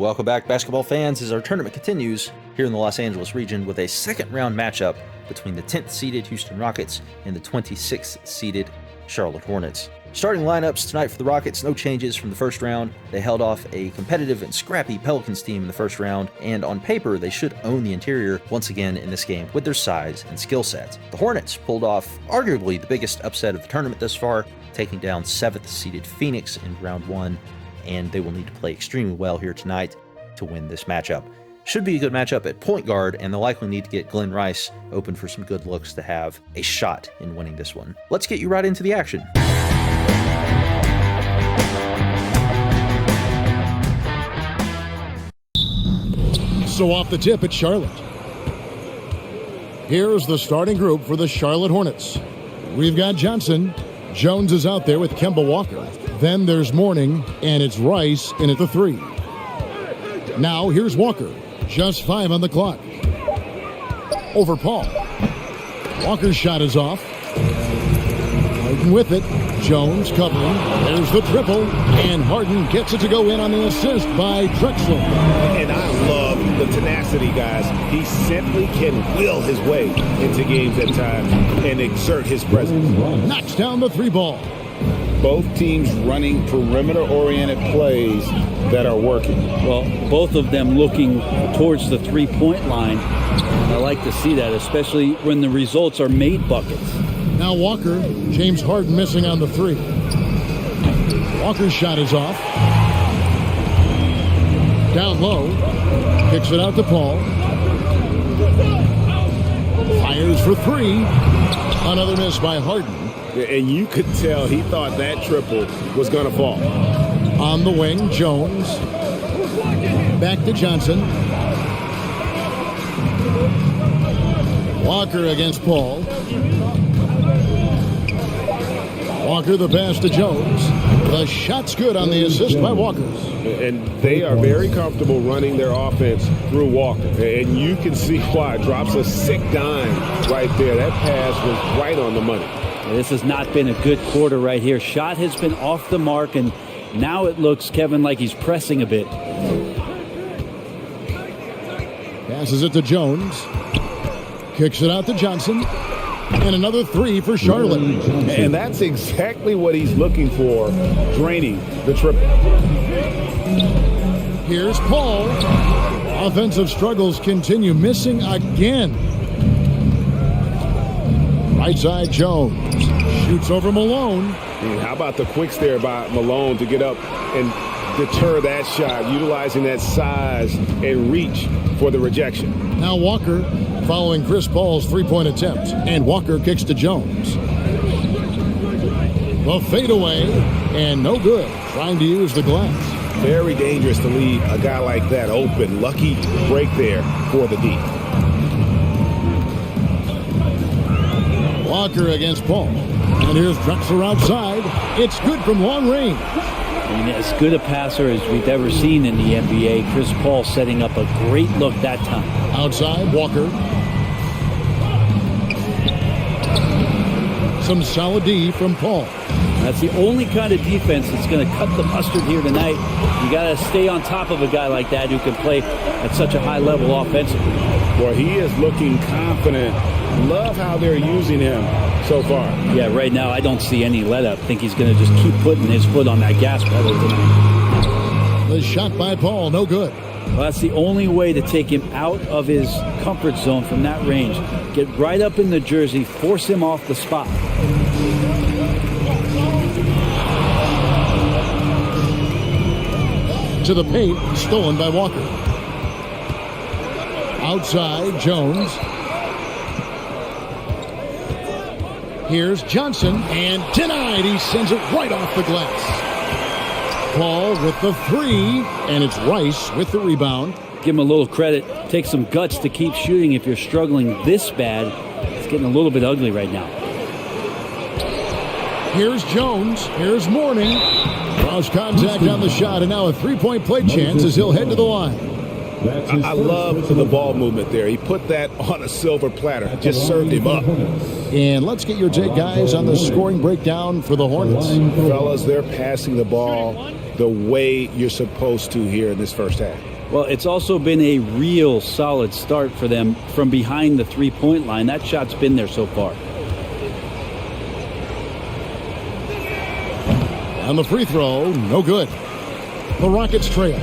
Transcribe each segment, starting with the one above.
Welcome back, basketball fans, as our tournament continues here in the Los Angeles region with a second-round matchup between the 10th-seeded Houston Rockets and the 26th-seeded Charlotte Hornets. Starting lineups tonight for the Rockets, no changes from the first round. They held off a competitive and scrappy Pelicans team in the first round, and on paper, they should own the interior once again in this game with their size and skill sets. The Hornets pulled off arguably the biggest upset of the tournament thus far, taking down 7th-seeded Phoenix in round 1, and they will need to play extremely well here tonight to win this matchup. Should be a good matchup at point guard, and they'll likely need to get Glen Rice open for some good looks to have a shot in winning this one. Let's get you right into the action. So off the tip, it's Charlotte. Here's the starting group for the Charlotte Hornets. We've got Johnson. Jones is out there with Kemba Walker. Then there's Mourning, and it's Rice in at the 3. Now here's Walker. Just 5 on the clock. Over Paul. Walker's shot is off. Harden with it. Jones covering. There's the triple. And Harden gets it to go in on the assist by Drexler. And I love the tenacity, guys. He simply can will his way into games at times and exert his presence. Knocks down the 3 ball. Both teams running perimeter-oriented plays that are working. Well, both of them looking towards the three-point line. I like to see that, especially when the results are made buckets. Now Walker, James Harden missing on the 3. Walker's shot is off. Down low, kicks it out to Paul. Fires for 3. Another miss by Harden. And you could tell he thought that triple was going to fall. On the wing, Jones. Back to Johnson. Walker against Paul. Walker the pass to Jones. The shot's good on the assist by Walker. And they are very comfortable running their offense through Walker. And you can see why. Drops a sick dime right there. That pass was right on the money. This has not been a good quarter right here. Shot has been off the mark, and now it looks, Kevin, like he's pressing a bit. Passes it to Jones. Kicks it out to Johnson. And another 3 for Charlotte. And that's exactly what he's looking for, draining the triple. Here's Paul. Offensive struggles continue, missing again. Right side, Jones. Shoots over Malone. And how about the quicks there by Malone to get up and deter that shot, utilizing that size and reach for the rejection. Now Walker following Chris Paul's three-point attempt. And Walker kicks to Jones. The fadeaway, and no good. Trying to use the glass. Very dangerous to leave a guy like that open. Lucky break there for the D. Walker against Paul. And here's Drexler outside. It's good from long range. I mean, as good a passer as we've ever seen in the NBA. Chris Paul setting up a great look that time. Outside, Walker. Some solid D from Paul. That's the only kind of defense that's going to cut the mustard here tonight. You got to stay on top of a guy like that who can play at such a high level offensively. Well, he is looking confident. Love how they're using him so far. Yeah, right now I don't see any let up. I think he's going to just keep putting his foot on that gas pedal tonight. The shot by Paul, no good. Well, that's the only way to take him out of his comfort zone from that range. Get right up in the jersey, force him off the spot. To the paint, stolen by Walker. Outside, Jones. Here's Johnson, and denied. He sends it right off the glass. Paul with the 3, and it's Rice with the rebound. Give him a little credit. Take some guts to keep shooting if you're struggling this bad. It's getting a little bit ugly right now. Here's Jones. Here's Mourning. Cross contact on the shot, and now a three-point play chance as he'll head to the line. I love the ball movement there. He put that on a silver platter. Just served him up. And let's get your take, guys, on the scoring breakdown for the Hornets. Fellas, they're passing the ball the way you're supposed to here in this first half. Well, it's also been a real solid start for them from behind the three-point line. That shot's been there so far. On the free throw, no good. The Rockets trail.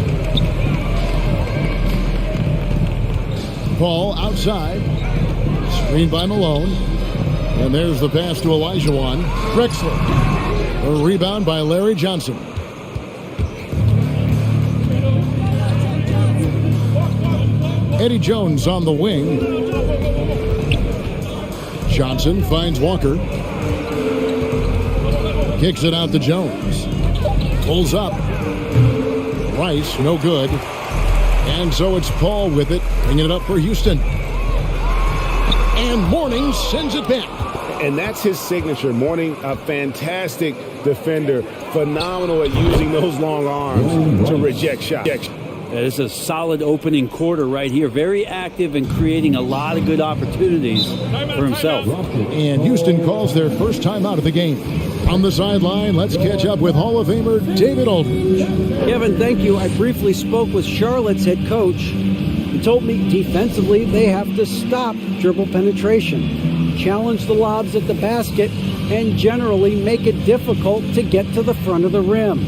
Paul outside. Screened by Malone. And there's the pass to Olajuwon. Drexler. A rebound by Larry Johnson. Eddie Jones on the wing. Johnson finds Walker. Kicks it out to Jones. Pulls up. Rice, no good. And so it's Paul with it, bringing it up for Houston. And Mourning sends it back. And that's his signature. Mourning, a fantastic defender. Phenomenal at using those long arms to reject shots. It's a solid opening quarter right here. Very active and creating a lot of good opportunities for himself. And Houston calls their first timeout of the game. On the sideline, let's catch up with Hall of Famer David Aldridge. Kevin, thank you. I briefly spoke with Charlotte's head coach. He told me defensively they have to stop dribble penetration, challenge the lobs at the basket, and generally make it difficult to get to the front of the rim.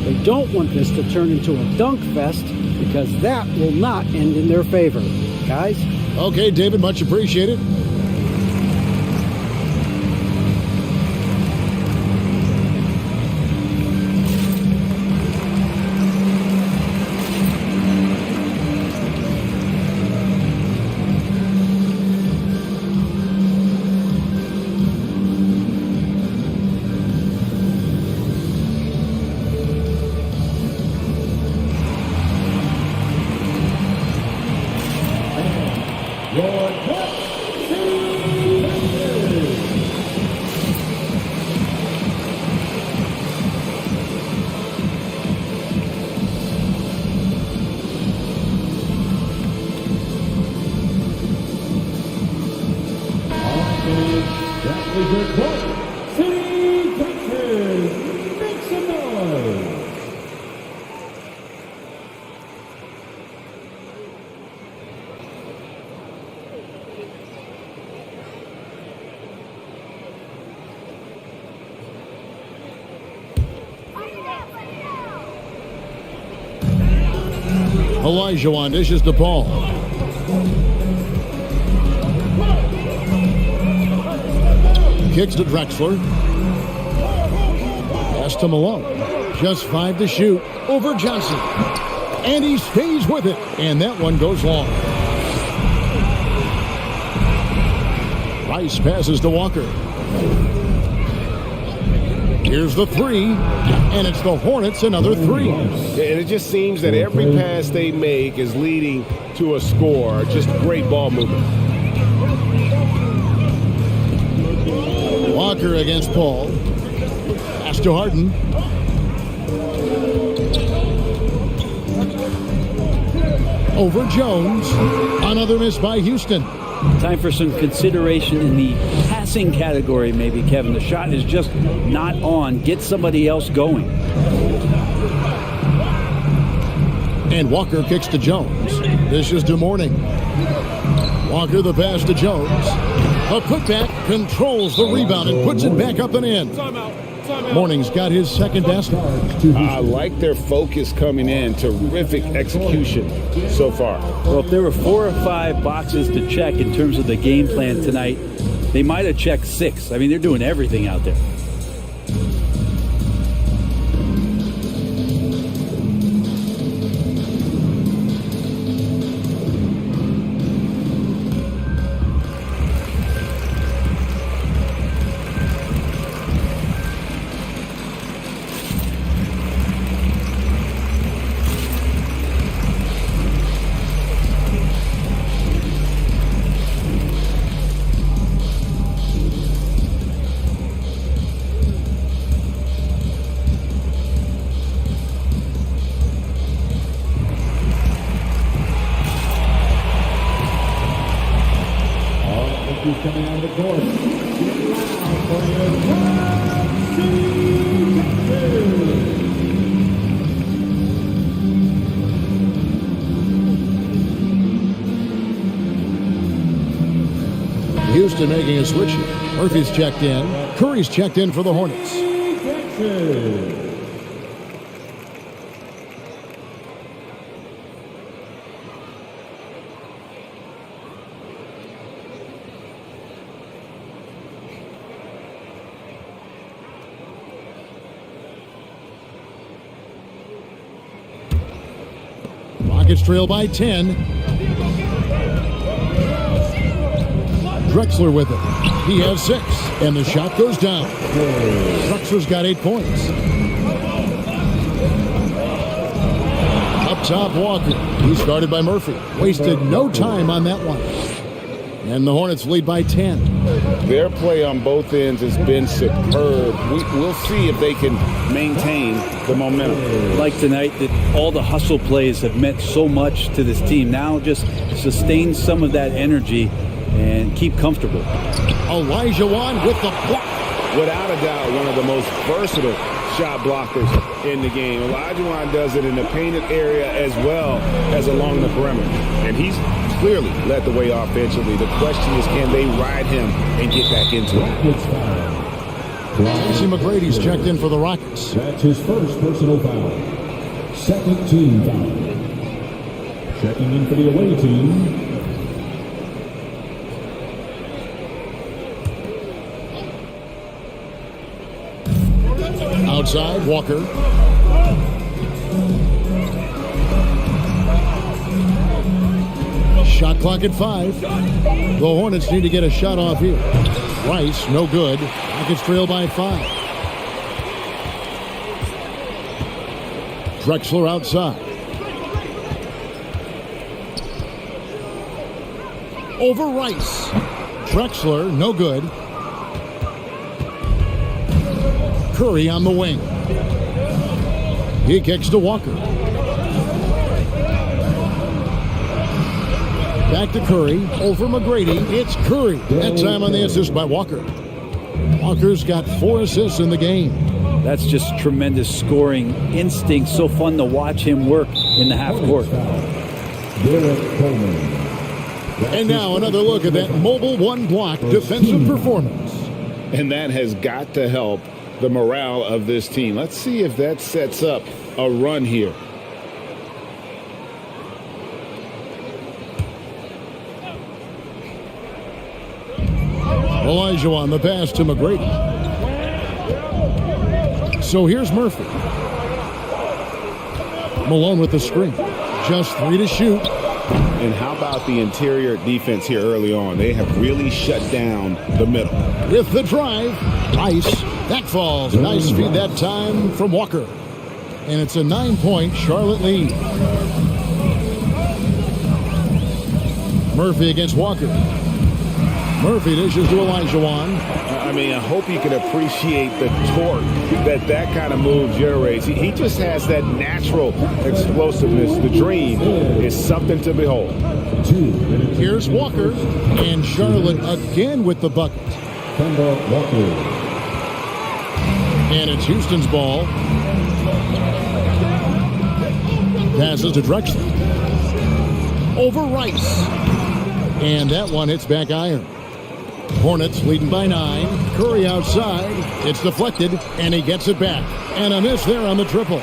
They don't want this to turn into a dunk fest because that will not end in their favor. Guys? Okay, David, much appreciated. Olajuwon dishes to Paul. Kicks to Drexler. Pass to Malone. Just 5 to shoot over Johnson. And he stays with it. And that one goes long. Rice passes to Walker. Here's the three, and it's the Hornets another three. And it just seems that every pass they make is leading to a score. Just great ball movement. Walker against Paul. Pass to Harden. Over Jones. Another miss by Houston. Time for some consideration in the passing category, maybe, Kevin. The shot is just not on. Get somebody else going. And Walker kicks to Jones. This is to Mourning. Walker the pass to Jones. A putback, controls the rebound and puts it back up and in. Mourning's got his second basket. I like their focus coming in. Terrific execution so far. Well, if there were 4 or 5 boxes to check in terms of the game plan tonight, they might have checked 6. I mean, they're doing everything out there. He's coming on the court. Houston making a switch here. Murphy's checked in. Curry's checked in for the Hornets. Rockets trail by 10. Drexler with it. He has 6. And the shot goes down. Drexler's got 8 points. Up top, Walker. He's guarded by Murphy. Wasted no time on that one. And the Hornets lead by 10. Their play on both ends has been superb. We'll see if they can maintain the momentum. Like tonight, that all the hustle plays have meant so much to this team. Now just sustain some of that energy and keep comfortable. Olajuwon with the block. Without a doubt, one of the most versatile shot blockers in the game. Olajuwon does it in the painted area as well as along the perimeter. And he's clearly led the way offensively. The question is, can they ride him and get back into it? Tracy McGrady's checked in for the Rockets. That's his first personal foul. Second team foul. Checking in for the away team. Outside, Walker. Shot clock at 5. The Hornets need to get a shot off here. Rice, no good. Rockets trail by 5. Drexler outside. Over Rice. Drexler, no good. Curry on the wing. He kicks to Walker. Back to Curry. Over McGrady. It's Curry. That time on the assist by Walker. Walker's got 4 assists in the game. That's just tremendous scoring instinct. So fun to watch him work in the half court. And now another look at that mobile one-block defensive performance. And that has got to help the morale of this team. Let's see if that sets up a run here. Olajuwon, the pass to McGrady. So here's Murphy. Malone with the screen. Just 3 to shoot. And how about the interior defense here early on? They have really shut down the middle. With the drive, Rice. That falls. Nice feed that time from Walker. And it's a 9-point Charlotte lead. Murphy against Walker. Murphy dishes to Olajuwon. I mean, I hope you can appreciate the torque that kind of move generates. He just has that natural explosiveness. The dream is something to behold. Here's Walker. And Charlotte again with the bucket. Kemba Walker. And it's Houston's ball. Passes to Drexler. Over Rice. And that one hits back iron. Hornets leading by 9. Curry outside. It's deflected, and he gets it back. And a miss there on the triple.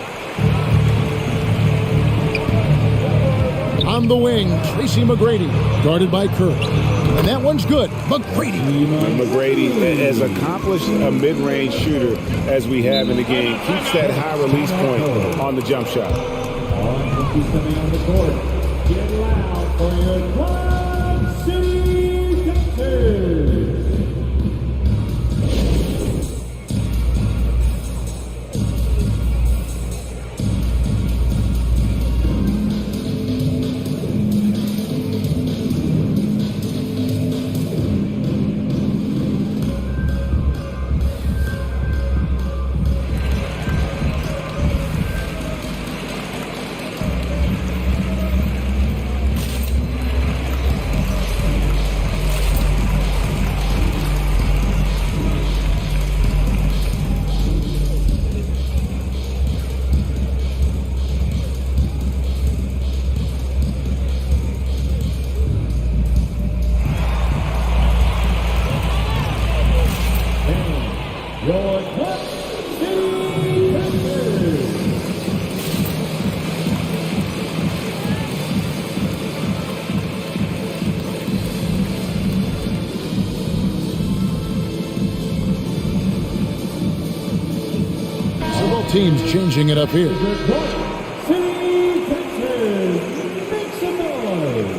On the wing, Tracy McGrady, guarded by Curry. And that one's good. McGrady, as accomplished a mid-range shooter as we have in the game, keeps that high release point on the jump shot. He's coming on the court. Get loud for your Quad City Captain. teams changing it up here. City, Texas, make some noise.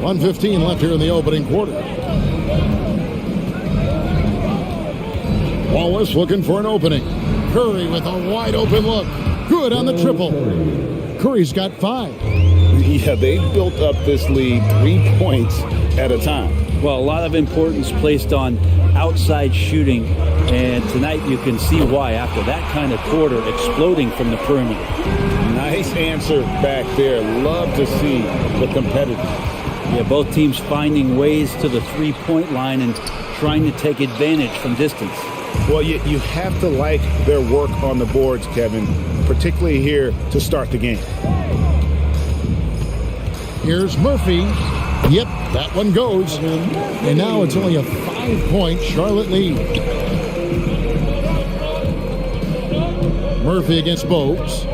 .115 left here in the opening quarter. Wallace looking for an opening. Curry with a wide open look. Good on the triple. Curry's got 5. Yeah, they built up this lead 3 points at a time. Well, a lot of importance placed on outside shooting, and tonight you can see why after that kind of quarter exploding from the perimeter. Nice answer back there. Love to see the competitiveness. Yeah, both teams finding ways to the three-point line and trying to take advantage from distance. Well, you have to like their work on the boards, Kevin, particularly here to start the game. Here's Murphy. Yep, that one goes. And now it's only a 5-point Charlotte lead. Murphy against Bogues.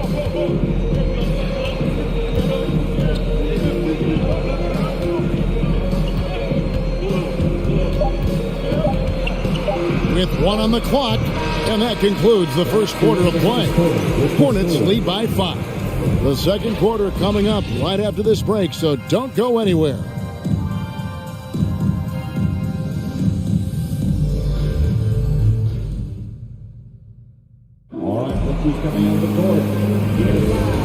With 1 on the clock, and that concludes the first quarter of play. Hornets lead by 5. The second quarter coming up right after this break, so don't go anywhere. All right, look who's coming on the court.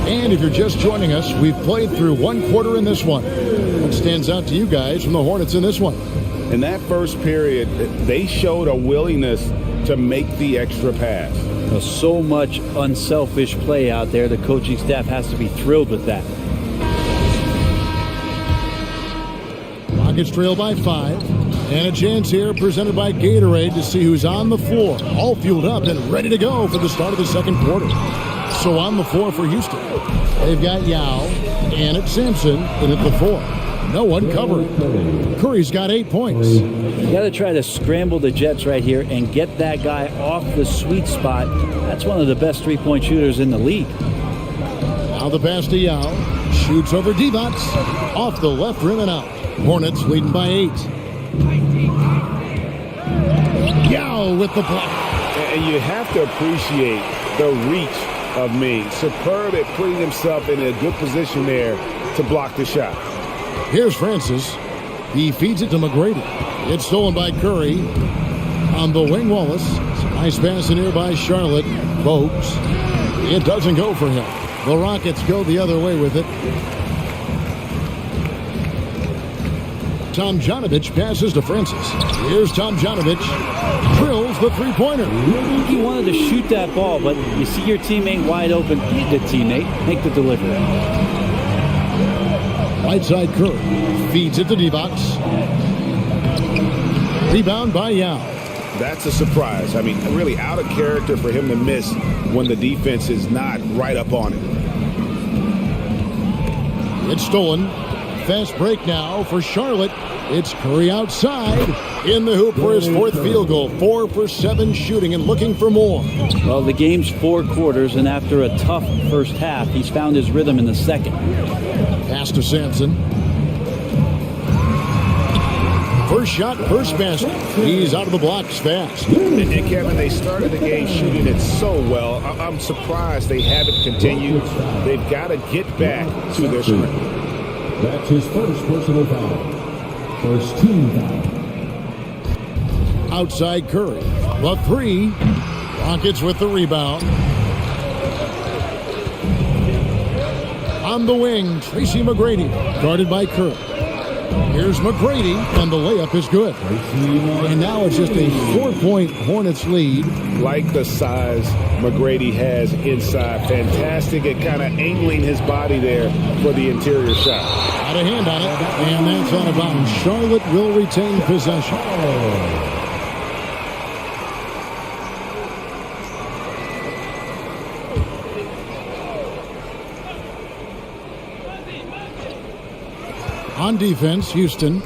And if you're just joining us, we've played through 1 quarter in this one. What stands out to you guys from the Hornets in this one? In that first period, they showed a willingness to make the extra pass. So much unselfish play out there. The coaching staff has to be thrilled with that. Rockets trail by 5. And a chance here presented by Gatorade to see who's on the floor. All fueled up and ready to go for the start of the second quarter. So on the floor for Houston, they've got Yao and it's Sampson in at the 4. No one covering. Curry's got 8 points. You got to try to scramble the Jets right here and get that guy off the sweet spot. That's one of the best three-point shooters in the league. Now the pass to Yao. Shoots over Divac. Off the left rim and out. Hornets leading by 8. Yao with the block. And you have to appreciate the reach of Ming. Superb at putting himself in a good position there to block the shot. Here's Francis. He feeds it to McGrady. It's stolen by Curry. On the wing, Wallace. Nice pass in here by Charlotte. Bogues. It doesn't go for him. The Rockets go the other way with it. Tomjanovich passes to Francis. Here's Tomjanovich. Drills the three-pointer. He wanted to shoot that ball, but you see your teammate wide open. Be a good teammate. Make the delivery. Right side Curry feeds it to Divac. Rebound by Yao. That's a surprise. I mean, really out of character for him to miss when the defense is not right up on him. It's stolen. Fast break now for Charlotte. It's Curry outside. In the hoop for his 4th field goal. 4 for 7 shooting and looking for more. Well, the game's 4 quarters, and after a tough first half, he's found his rhythm in the second. Pass to Sampson. First shot, first basket. He's out of the blocks fast. And Kevin, they started the game shooting it so well. I'm surprised they haven't continued. They've got to get back to their script. That's his first personal foul. First team foul. Outside Curry. The 3. Rockets with the rebound. On the wing, Tracy McGrady. Guarded by Curry. Here's McGrady, and the layup is good. And now it's just a 4-point Hornets lead. Like the size McGrady has inside. Fantastic at kind of angling his body there for the interior shot. Got a hand on it, and that's on a bounce. Charlotte will retain possession. On defense, Houston.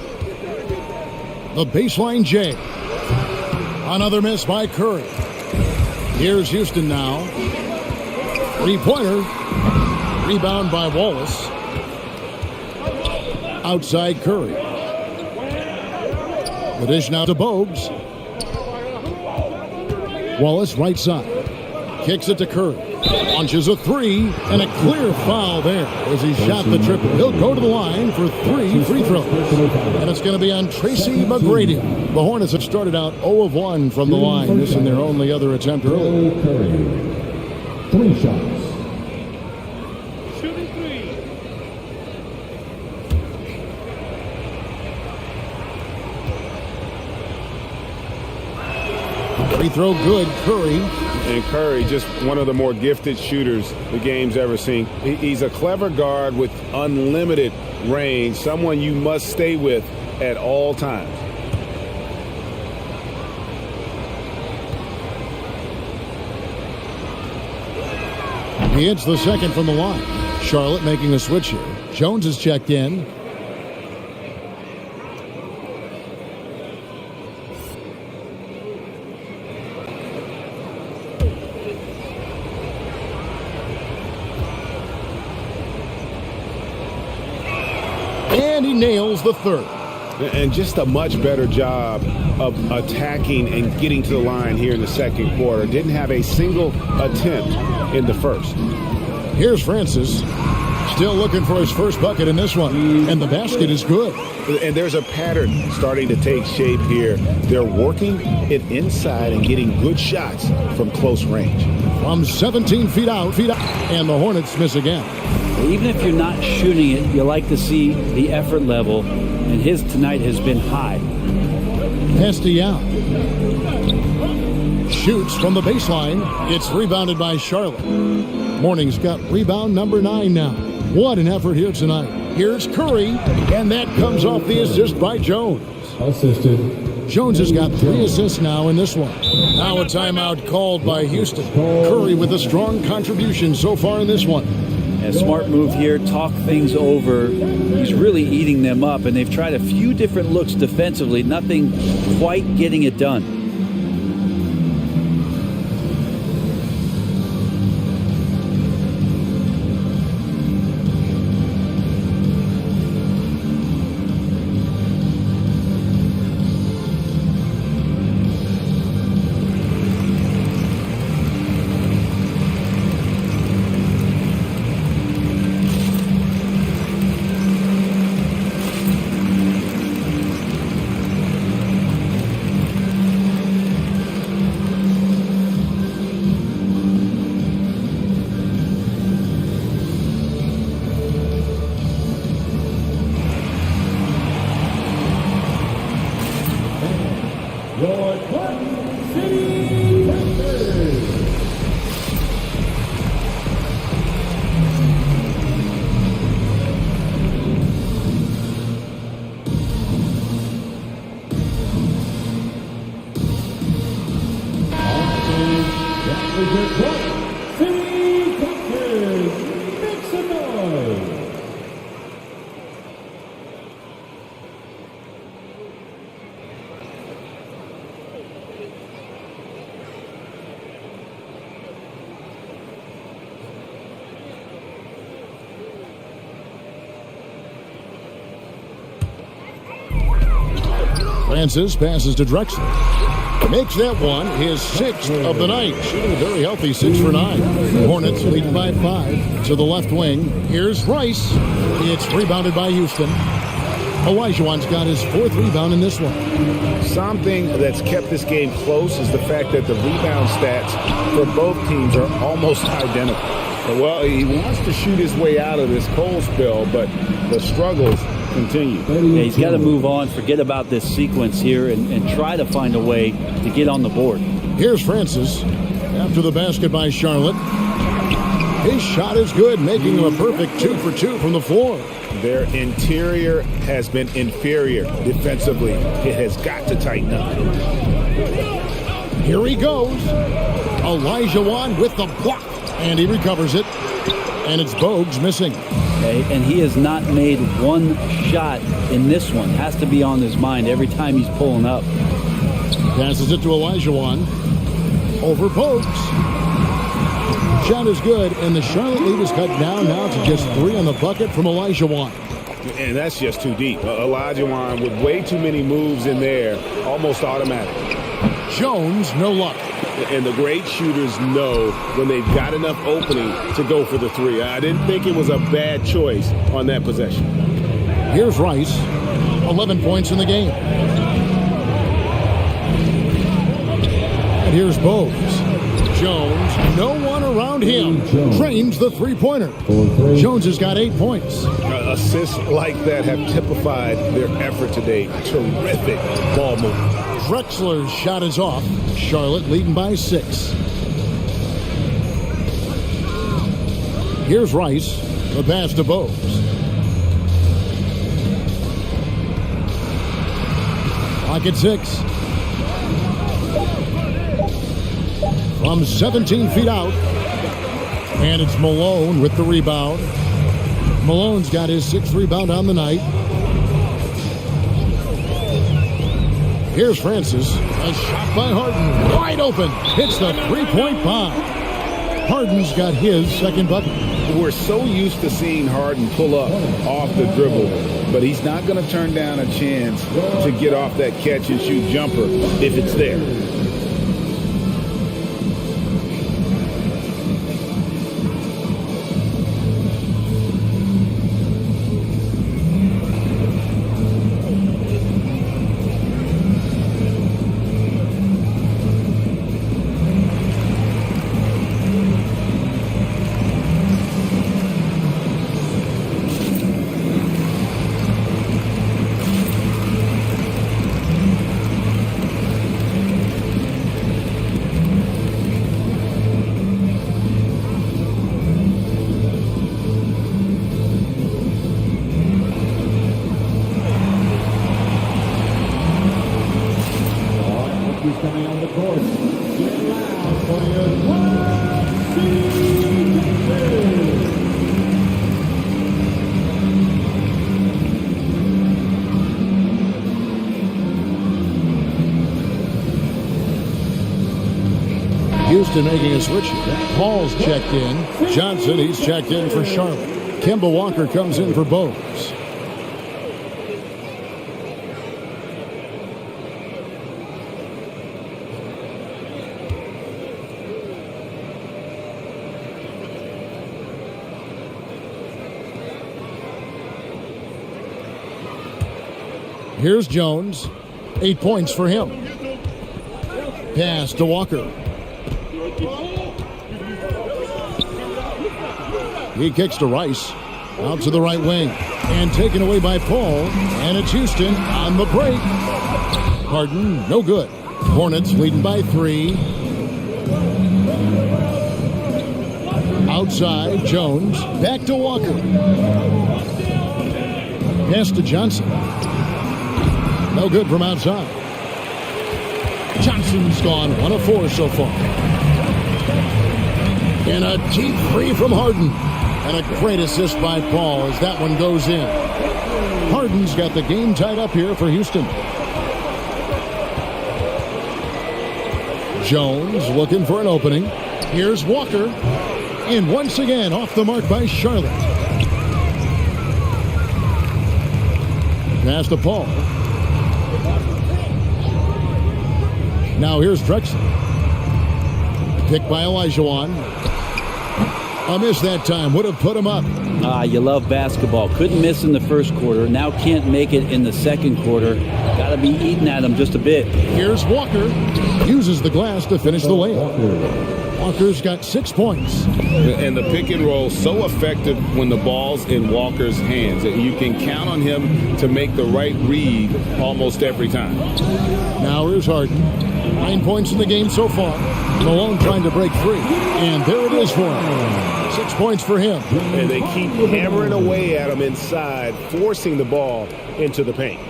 The baseline J. Another miss by Curry. Here's Houston now. Three-pointer. Rebound by Wallace. Outside Curry. The dish now to Bogues. Wallace right side. Kicks it to Curry. Launches a three, and a clear foul there as he shot the triple. He'll go to the line for 3 free throws. And it's going to be on Tracy McGrady. The Hornets have started out 0 of 1 from the line, missing their only other attempt early. 3 shots. Free throw good, Curry. And Curry, just one of the more gifted shooters the game's ever seen. He's a clever guard with unlimited range, someone you must stay with at all times. He hits the second from the line. Charlotte making a switch here. Jones is checked in. And he nails the third. And just a much better job of attacking and getting to the line here in the second quarter. Didn't have a single attempt in the first. Here's Francis. Still looking for his first bucket in this one. And the basket is good. And there's a pattern starting to take shape here. They're working it inside and getting good shots from close range. From 17 feet out. And the Hornets miss again. Even if you're not shooting it, you like to see the effort level, and his tonight has been high. Hestia shoots from the baseline. It's rebounded by Charlotte. Mourning's got rebound number 9 now. What an effort here tonight. Here's Curry, and that comes off the assist by Jones. Assisted. Jones has got 3 assists now in this one. Now a timeout called by Houston. Curry with a strong contribution so far in this one. A smart move here, talk things over. He's really eating them up, and they've tried a few different looks defensively, nothing quite getting it done. Your Cotton City Raptors. That was your Cotton City Raptors. Make some noise. Francis passes to Drexler. Makes that one his 6th of the night. Shooting a very healthy 6 for 9. Hornets lead by 5 to the left wing. Here's Rice. It's rebounded by Houston. Olajuwon's got his 4th rebound in this one. Something that's kept this game close is the fact that the rebound stats for both teams are almost identical. Well, he wants to shoot his way out of this cold spell, but the struggles continue. Yeah, he's got to move on, forget about this sequence here, and try to find a way to get on the board. Here's Francis after the basket by Charlotte. His shot is good, making him a perfect 2 for 2 from the floor. Their interior has been inferior defensively. It has got to tighten up. Here he goes. Olajuwon with the block, and he recovers it. And it's Bogues missing. Okay, and he has not made one shot in this one. Has to be on his mind every time he's pulling up. Passes it to Olajuwon. Over Bogues. Shot is good, and the Charlotte lead is cut down now to just 3 on the bucket from Olajuwon. And that's just too deep. Olajuwon with way too many moves in there, almost automatic. Jones, no luck. And the great shooters know when they've got enough opening to go for the 3. I didn't think it was a bad choice on that possession. Here's Rice, 11 points in the game. And here's Bogues. Jones, no one around him. Drains the three-pointer. Jones has got 8 points. Assists like that have typified their effort today. Terrific ball movement. Drexler's shot is off. Charlotte leading by 6. Here's Rice. The pass to Bogues. Clock at 6. From 17 feet out. And it's Malone with the rebound. Malone's got his 6th rebound on the night. Here's Francis. A shot by Harden. Wide open. Hits the three-point bomb. Harden's got his 2nd bucket. We're so used to seeing Harden pull up off the dribble, but he's not going to turn down a chance to get off that catch-and-shoot jumper if it's there. Coming on the court. Get loud for your 1 seed Texas. Houston making a switch. Paul's checked in. Johnson, he's checked in for Charlotte. Kemba Walker comes in for Bogues. Here's Jones. 8 points for him. Pass to Walker. He kicks to Rice. Out to the right wing. And taken away by Paul. And it's Houston on the break. Harden, no good. Hornets leading by 3. Outside, Jones. Back to Walker. Pass to Johnson. No good from outside. Johnson's gone 1 of 4 so far. And a deep three from Harden. And a great assist by Paul as that one goes in. Harden's got the game tied up here for Houston. Jones looking for an opening. Here's Walker. And once again off the mark by Charlotte. Pass to Paul. Now here's Drexler. Picked by Olajuwon. A miss that time. Would have put him up. You love basketball. Couldn't miss in the first quarter. Now can't make it in the second quarter. Got to be eating at him just a bit. Here's Walker. Uses the glass to finish the layup. Walker's got 6 points. And the pick and roll so effective when the ball's in Walker's hands. You can count on him to make the right read almost every time. Now here's Harden. 9 points in the game so far. Malone trying to break free. And there it is for him. 6 points for him. And they keep hammering away at him inside, forcing the ball into the paint.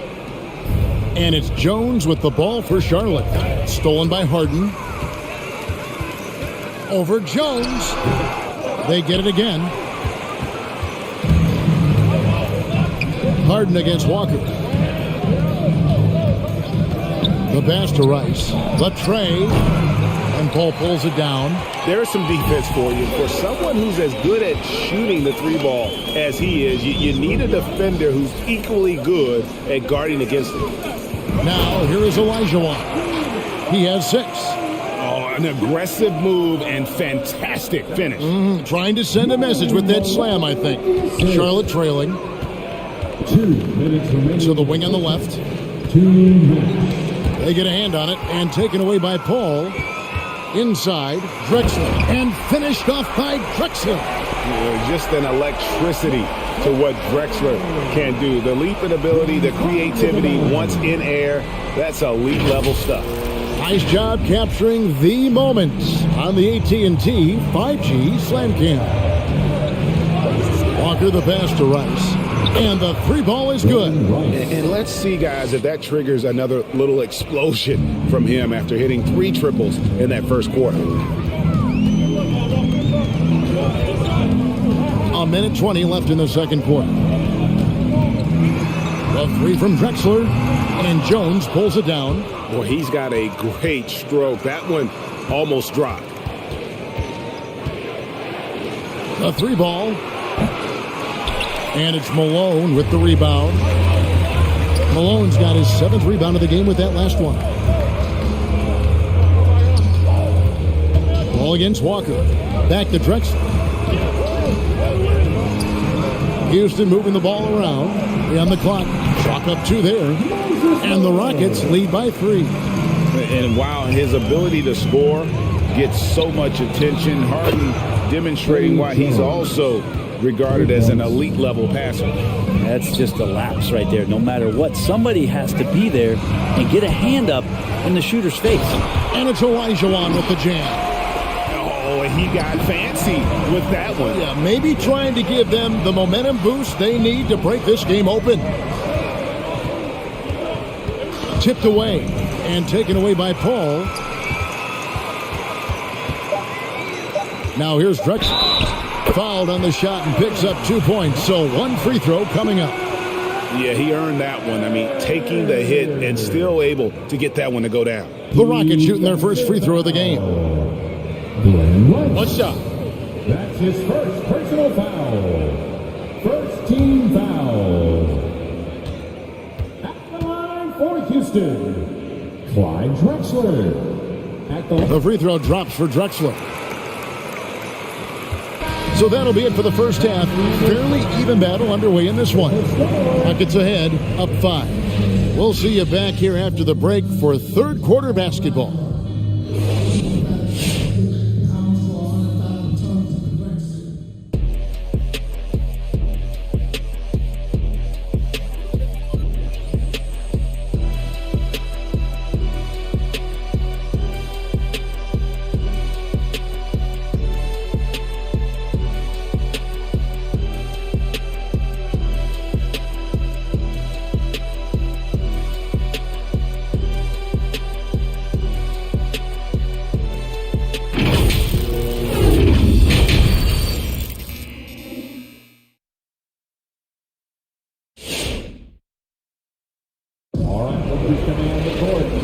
And it's Jones with the ball for Charlotte. Stolen by Harden. Over Jones. They get it again. Harden against Walker. The pass to Rice. The tray. And Paul pulls it down. There's some defense for you. For someone who's as good at shooting the three ball as he is, you need a defender who's equally good at guarding against him. Now, here is Olajuwon. He has 6. Oh, an aggressive move and fantastic finish. Trying to send a message with that slam, I think. Charlotte trailing. 2 minutes remaining. To the wing on the left. 2 minutes. They get a hand on it and taken away by Paul. Inside, Drexler. And finished off by Drexler. Just an electricity to what Drexler can do. The leaping ability, the creativity once in air, that's elite level stuff. Nice job capturing the moments on the AT&T 5G Slam Cam. Walker the pass to Rice. And the 3 ball is good. And let's see, guys, if that triggers another little explosion from him after hitting 3 triples in that first quarter. A minute 20 left in the second quarter. The 3 from Drexler. And Jones pulls it down. Boy, he's got a great stroke. That one almost dropped. The 3 ball. And it's Malone with the rebound. Malone's got his 7th rebound of the game with that last one. Ball against Walker. Back to Drexler. Houston moving the ball around. 3 on the clock. Clock up 2 there. And the Rockets lead by 3. And while his ability to score gets so much attention, Harden demonstrating why he's also regarded as an elite level passer. That's just a lapse right there. No matter what, somebody has to be there and get a hand up in the shooter's face. And it's Olajuwon with the jam. Oh, and he got fancy with that one. Yeah, maybe trying to give them the momentum boost they need to break this game open. Tipped away and taken away by Paul. Now here's Drexler. Fouled on the shot and picks up 2 points. So 1 free throw coming up. Yeah, he earned that one. I mean, taking the hit and still able to get that one to go down. The Rockets shooting their first free throw of the game. Glen Rice. What's up? That's his first personal foul. First team foul. At the line for Houston, Clyde Drexler. At The free throw drops for Drexler. So that'll be it for the first half. Fairly even battle underway in this one. Rockets ahead, up 5. We'll see you back here after the break for third quarter basketball.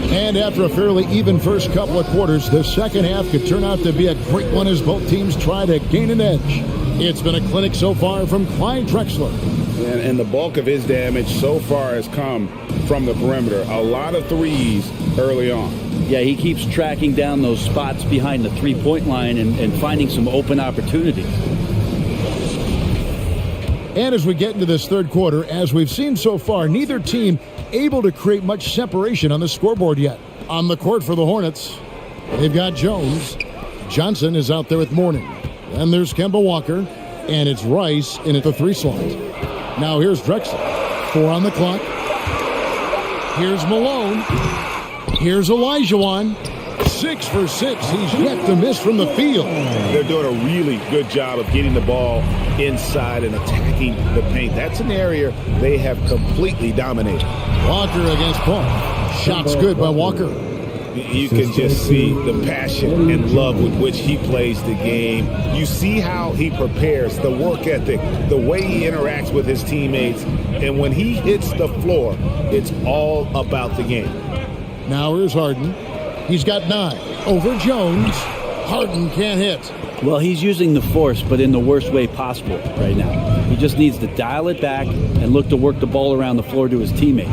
And after a fairly even first couple of quarters, the second half could turn out to be a great one as both teams try to gain an edge. It's been a clinic so far from Clyde Drexler. And the bulk of his damage so far has come from the perimeter. A lot of threes early on. Yeah, he keeps tracking down those spots behind the three-point line and finding some open opportunities. And as we get into this third quarter, as we've seen so far, neither team able to create much separation on the scoreboard yet. On the court for the Hornets, they've got Jones. Johnson is out there with Mourning. Then there's Kemba Walker, and it's Rice in at the 3 slot. Now here's Drexler. 4 on the clock. Here's Malone. Here's Olajuwon. 6 for 6. He's yet to miss from the field. They're doing a really good job of getting the ball inside and attacking the paint. That's an area they have completely dominated. Walker against Paul. Shots good by Walker. You can just see the passion and love with which he plays the game. You see how he prepares, the work ethic, the way he interacts with his teammates. And when he hits the floor, it's all about the game. Now here's Harden. He's got 9 over Jones. Harden can't hit. Well, he's using the force, but in the worst way possible right now. He just needs to dial it back and look to work the ball around the floor to his teammates.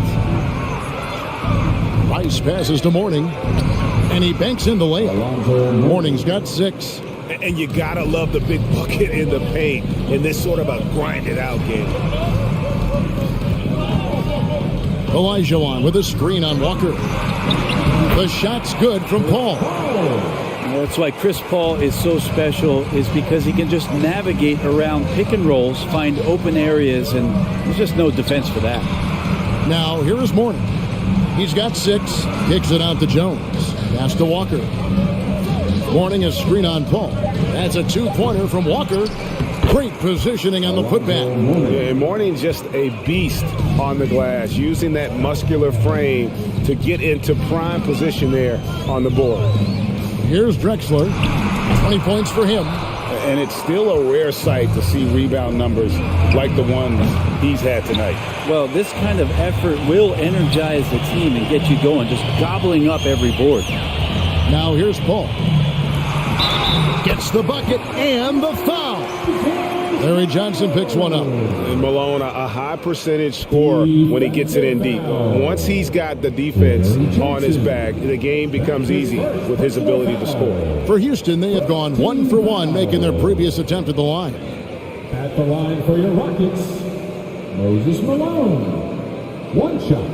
Rice passes to Mourning, and he banks in the layup. Mourning's got 6. And you gotta love the big bucket in the paint in this sort of a grind-it-out game. Olajuwon with a screen on Walker. The shot's good from Paul. That's why Chris Paul is so special, is because he can just navigate around pick and rolls, find open areas, and there's just no defense for that. Now here is Mourning. He's got 6, kicks it out to Jones. Pass to Walker. Mourning a screen on Paul. That's a 2-pointer from Walker. Great positioning on the putback. Yeah, Mourning just a beast on the glass, using that muscular frame to get into prime position there on the board. Here's Drexler. 20 points for him. And it's still a rare sight to see rebound numbers like the one he's had tonight. Well, this kind of effort will energize the team and get you going, just gobbling up every board. Now here's Paul. Gets the bucket and the foul. Larry Johnson picks one up. And Malone, a high percentage scorer when he gets it in deep. Once he's got the defense on his back, the game becomes easy with his ability to score. For Houston, they have gone 1 for 1, making their previous attempt at the line. At the line for your Rockets, Moses Malone. 1 shot.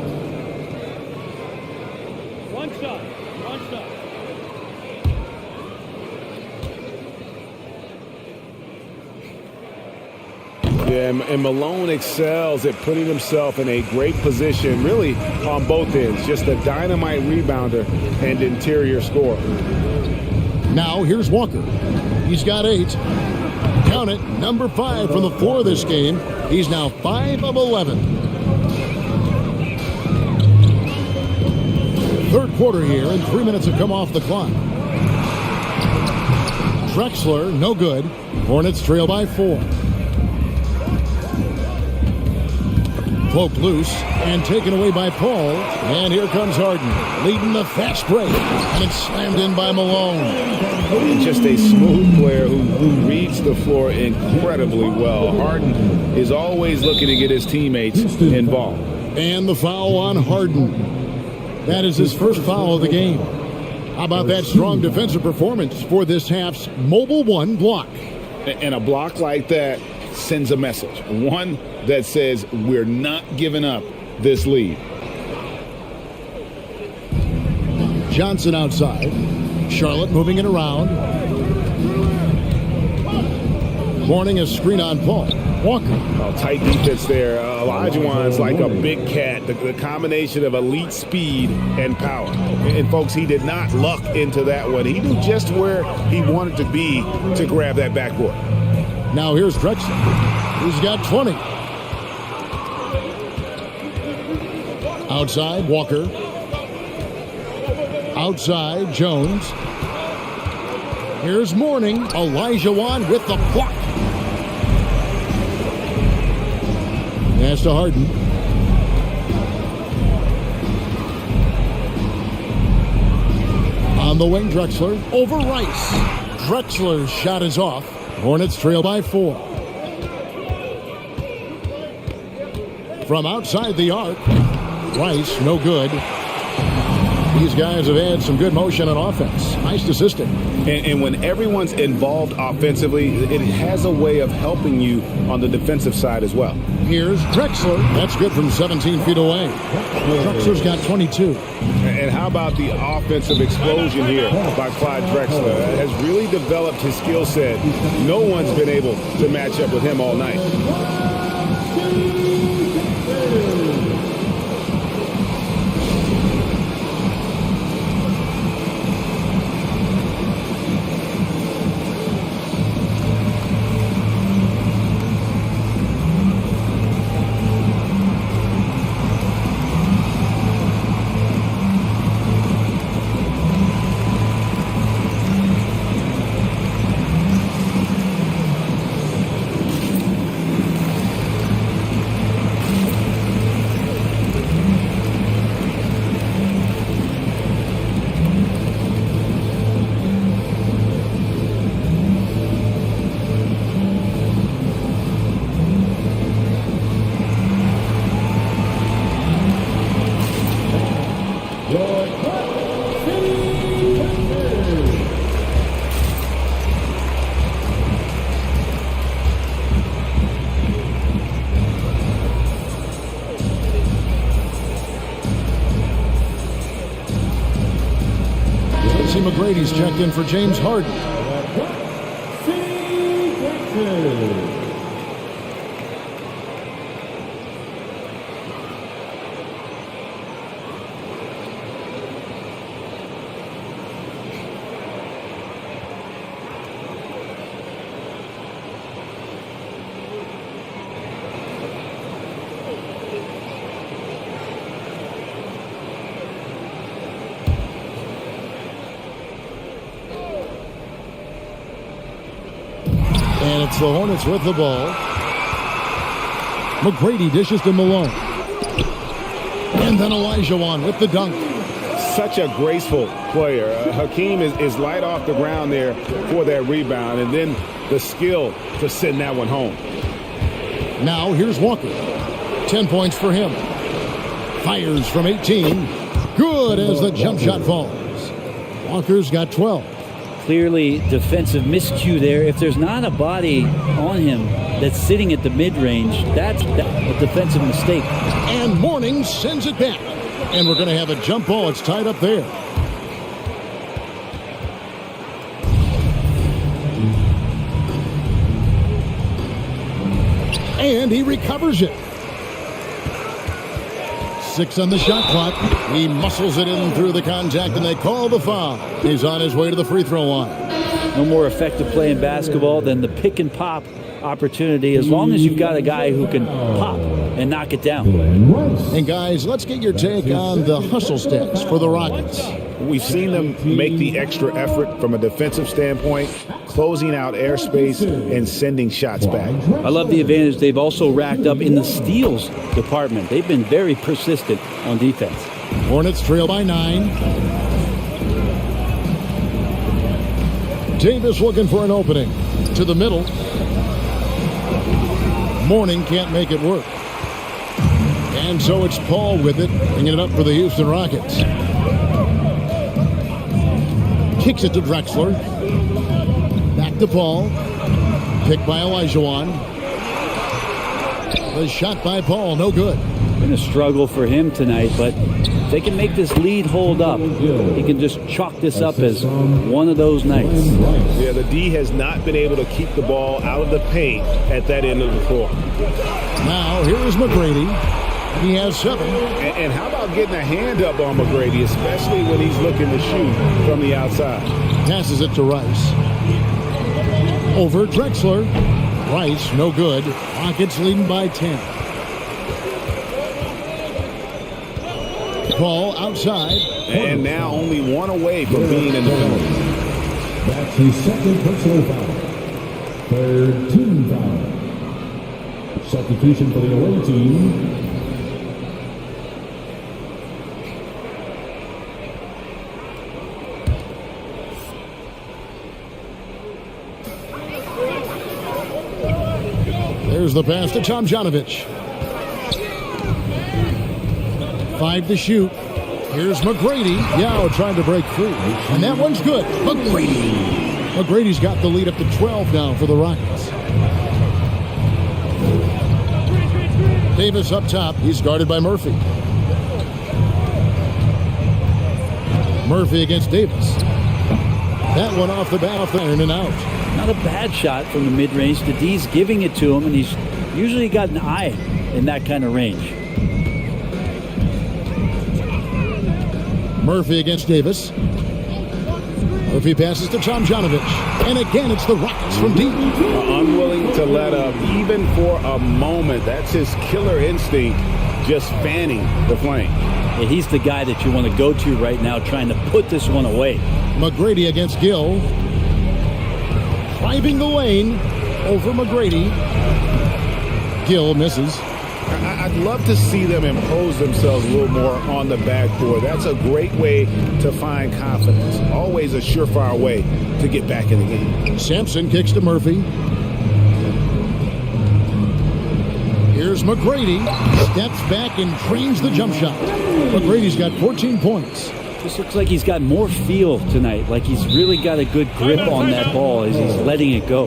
One shot. Yeah, and Malone excels at putting himself in a great position, really on both ends. Just a dynamite rebounder and interior scorer. Now here's Walker. He's got 8. Count it, number 5 from the floor this game. He's now 5 of 11. Third quarter here, and 3 minutes have come off the clock. Drexler, no good. Hornets trail by 4. Cloak loose and taken away by Paul. And here comes Harden, leading the fast break. And it's slammed in by Malone. And just a smooth player who reads the floor incredibly well. Harden is always looking to get his teammates involved. And the foul on Harden. That is his first foul of the game. How about that strong defensive performance for this half's Mobile One block? And a block like that sends a message. One that says we're not giving up this lead. Johnson outside. Charlotte moving it around. Mourning a screen on Paul. Walker. Oh, tight defense there. Olajuwon's like a big cat. The combination of elite speed and power. And folks, he did not luck into that one. He knew just where he wanted to be to grab that backboard. Now here's Drexler. He's got 20. Outside, Walker. Outside, Jones. Here's Mourning. Olajuwon with the block. Pass to Harden. On the wing, Drexler. Over Rice. Drexler's shot is off. Hornets trail by 4. From outside the arc. Rice, no good. These guys have had some good motion on offense. Nice assisting. And when everyone's involved offensively, it has a way of helping you on the defensive side as well. Here's Drexler. That's good from 17 feet away. Drexler's got 22. And how about the offensive explosion here by Clyde Drexler? Has really developed his skill set. No one's been able to match up with him all night. McGrady's checked in for James Harden. And it's the Hornets with the ball. McGrady dishes to Malone. And then Olajuwon with the dunk. Such a graceful player. Hakeem is light off the ground there for that rebound, and then the skill to send that one home. Now here's Walker. 10 points for him. Fires from 18. Good as the jump shot falls. Walker's got 12. Clearly defensive miscue there. If there's not a body on him that's sitting at the mid-range, that's a defensive mistake. And Mourning sends it back. And we're going to have a jump ball. It's tied up there. And he recovers it. 6 on the shot clock. He muscles it in through the contact, and they call the foul. He's on his way to the free throw line. No more effective play in basketball than the pick and pop opportunity, as long as you've got a guy who can pop and knock it down. And guys, let's get your take on the hustle stats for the Rockets. We've seen them make the extra effort from a defensive standpoint, closing out airspace and sending shots back. I love the advantage they've also racked up in the steals department. They've been very persistent on defense. Hornets trail by 9. Davis looking for an opening. To the middle. Mourning can't make it work. And so it's Paul with it, bringing it up for the Houston Rockets. Kicks it to Drexler. Back to Paul. Picked by Olajuwon. The shot by Paul, no good. Been a struggle for him tonight, but if they can make this lead hold up, he can just chalk this up as one of those nights. Yeah, the D has not been able to keep the ball out of the paint at that end of the floor. Now, here's McGrady. He has 7. And how about getting a hand up on McGrady, especially when he's looking to shoot from the outside? Passes it to Rice. Over Drexler. Rice, no good. Rockets leading by 10. Paul outside. And now only one away from being in the zone. That's his second personal foul. Third team foul. Substitution for the away team. There's the pass to Tomjanovich. 5 to shoot. Here's McGrady. Yao trying to break free. And that one's good. McGrady. McGrady's got the lead up to 12 now for the Rockets. Davis up top. He's guarded by Murphy. Murphy against Davis. That one off the bat, off the iron and out. Not a bad shot from the mid-range. The D's giving it to him, and he's usually got an eye in that kind of range. Murphy against Davis. Murphy passes to Tomjanovich. And again, it's the Rockets from deep. Unwilling to let up even for a moment. That's his killer instinct, just fanning the flame. Yeah, he's the guy that you want to go to right now, trying to put this one away. McGrady against Gill. Driving the lane over McGrady. Gill misses. I'd love to see them impose themselves a little more on the backboard. That's a great way to find confidence. Always a surefire way to get back in the game. Sampson kicks to Murphy. Here's McGrady. Steps back and trains the jump shot. McGrady's got 14 points. This looks like he's got more feel tonight, like he's really got a good grip on that ball as he's letting it go.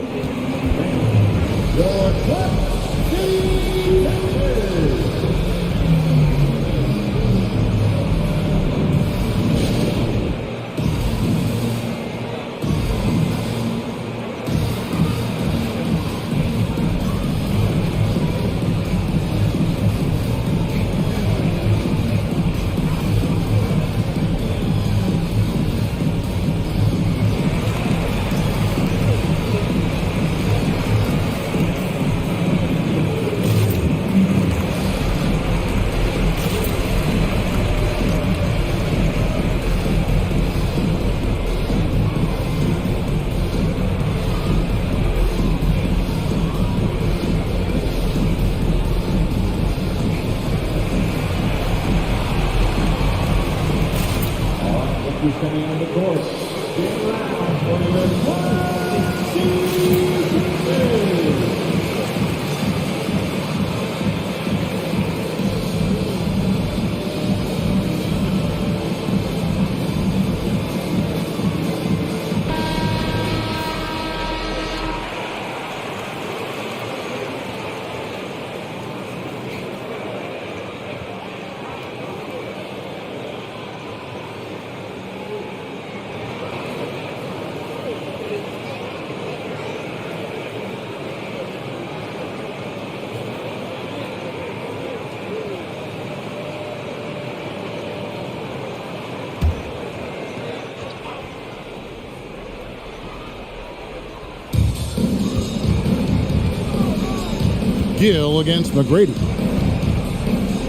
Gill against McGrady.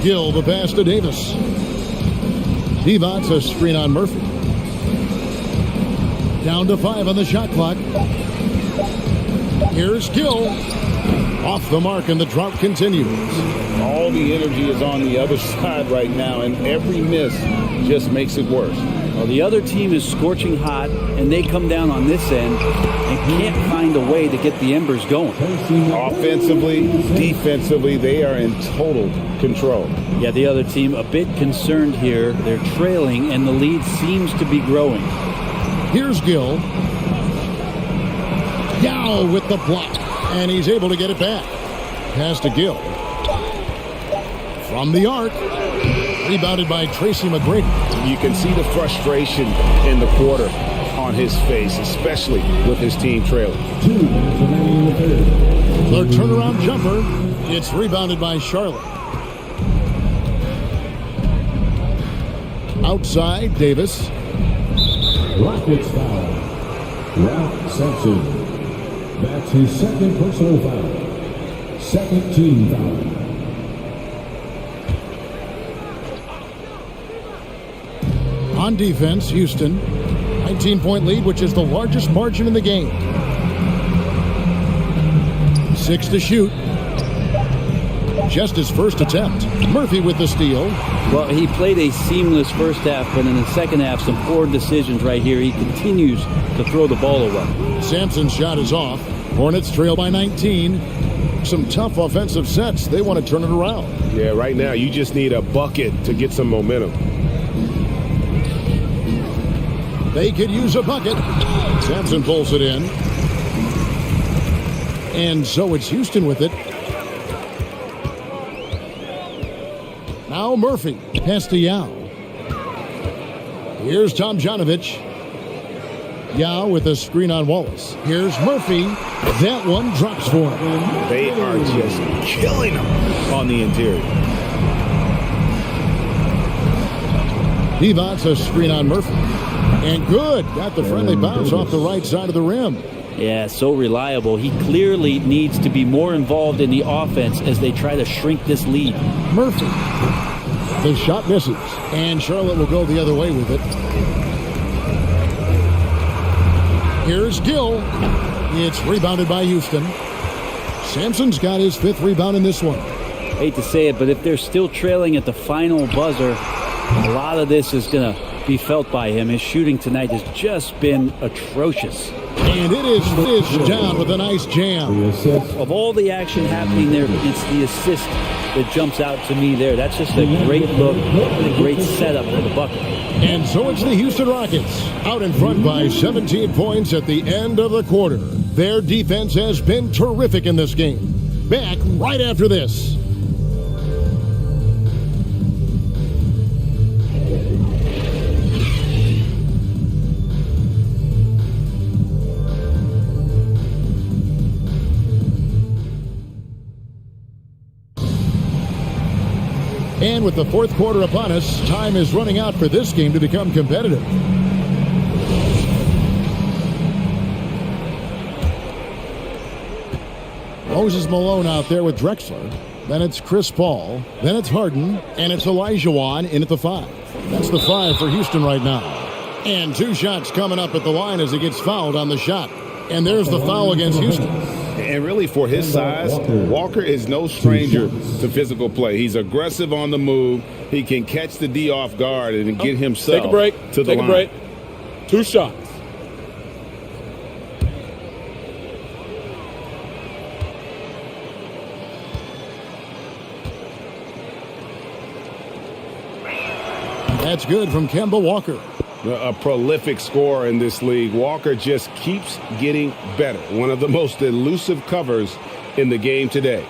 Gill the pass to Davis. Devon's a screen on Murphy. Down to 5 on the shot clock. Here's Gill. Off the mark, and the drought continues. All the energy is on the other side right now, and every miss just makes it worse. Well, the other team is scorching hot, and they come down on this end and can't find a way to get the embers going. Offensively, defensively, they are in total control. Yeah, the other team a bit concerned here. They're trailing, and the lead seems to be growing. Here's Gill. Yao with the block, and he's able to get it back. Pass to Gill. From the arc. Rebounded by Tracy McGrady. You can see the frustration in the quarter on his face, especially with his team trailing. Their turnaround jumper. It's rebounded by Charlotte. Outside, Davis. Rockets foul. Ralph Sampson. That's his second personal foul. Second team foul. On defense, Houston. 19-point lead, which is the largest margin in the game. 6 to shoot. Just his first attempt. Murphy with the steal. Well, he played a seamless first half, but in the second half, some poor decisions right here. He continues to throw the ball away. Sampson's shot is off. Hornets trail by 19. Some tough offensive sets. They want to turn it around. Yeah, right now you just need a bucket to get some momentum. They could use a bucket. Sampson pulls it in. And so it's Houston with it. Now Murphy. Pass to Yao. Here's Tomjanovich. Yao with a screen on Wallace. Here's Murphy. That one drops for him. They are just killing him on the interior. Devon's a screen on Murphy. And good. Got the friendly bounce off the right side of the rim. Yeah, so reliable. He clearly needs to be more involved in the offense as they try to shrink this lead. Murphy. The shot misses. And Charlotte will go the other way with it. Here's Gill. It's rebounded by Houston. Sampson's got his 5th rebound in this one. Hate to say it, but if they're still trailing at the final buzzer, a lot of this is going to be felt by him. His shooting tonight has just been atrocious. And it is dished down with a nice jam. Of all the action happening there, it's the assist that jumps out to me there. That's just a great look and a great setup for the bucket. And so it's the Houston Rockets out in front by 17 points at the end of the quarter. Their defense has been terrific in this game. Back right after this. And with the 4th quarter upon us, time is running out for this game to become competitive. Moses Malone out there with Drexler. Then it's Chris Paul. Then it's Harden. And it's Olajuwon in at the 5. That's the 5 for Houston right now. And 2 shots coming up at the line as he gets fouled on the shot. And there's the foul against Houston. And really, for his size, Walker is no stranger to physical play. He's aggressive on the move. He can catch the D off guard and get himself Take a break. to the line. Take a break. 2 shots. That's good from Kemba Walker. A prolific scorer in this league. Walker just keeps getting better. One of the most elusive covers in the game today.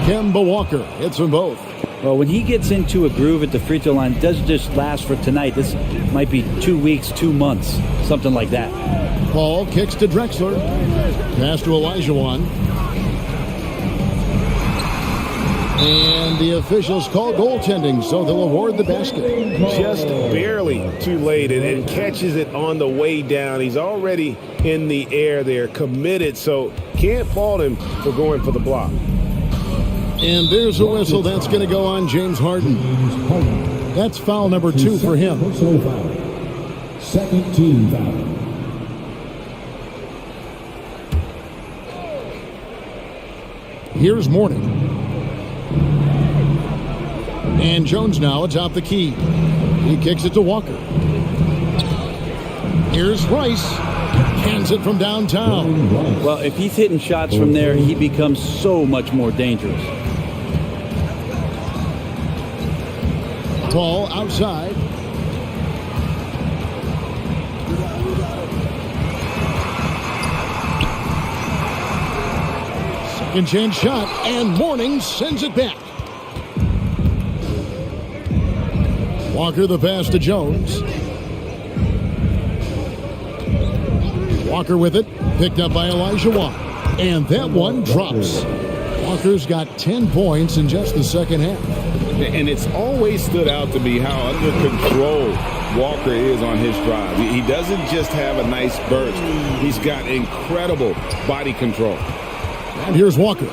Kemba Walker hits them both. Well, when he gets into a groove at the free throw line, it doesn't just last for tonight. This might be 2 weeks, 2 months, something like that. Paul kicks to Drexler. Pass to Olajuwon. And the officials call goaltending, so they'll award the basket. Just barely too late and catches it on the way down. He's already in the air there, committed, so can't fault him for going for the block. And there's a whistle that's going to go on James Harden. That's foul number 2 for him. Second team foul. Here's Mourning. And Jones now atop the key. He kicks it to Walker. Here's Rice. Hands it from downtown. Well, if he's hitting shots from there, he becomes so much more dangerous. Paul outside. Second chance shot, and Mourning sends it back. Walker the pass to Jones. Walker with it, picked up by Olajuwon. And that one drops. Walker's got 10 points in just the second half. And it's always stood out to me how under control Walker is on his drive. He doesn't just have a nice burst. He's got incredible body control. And here's Walker.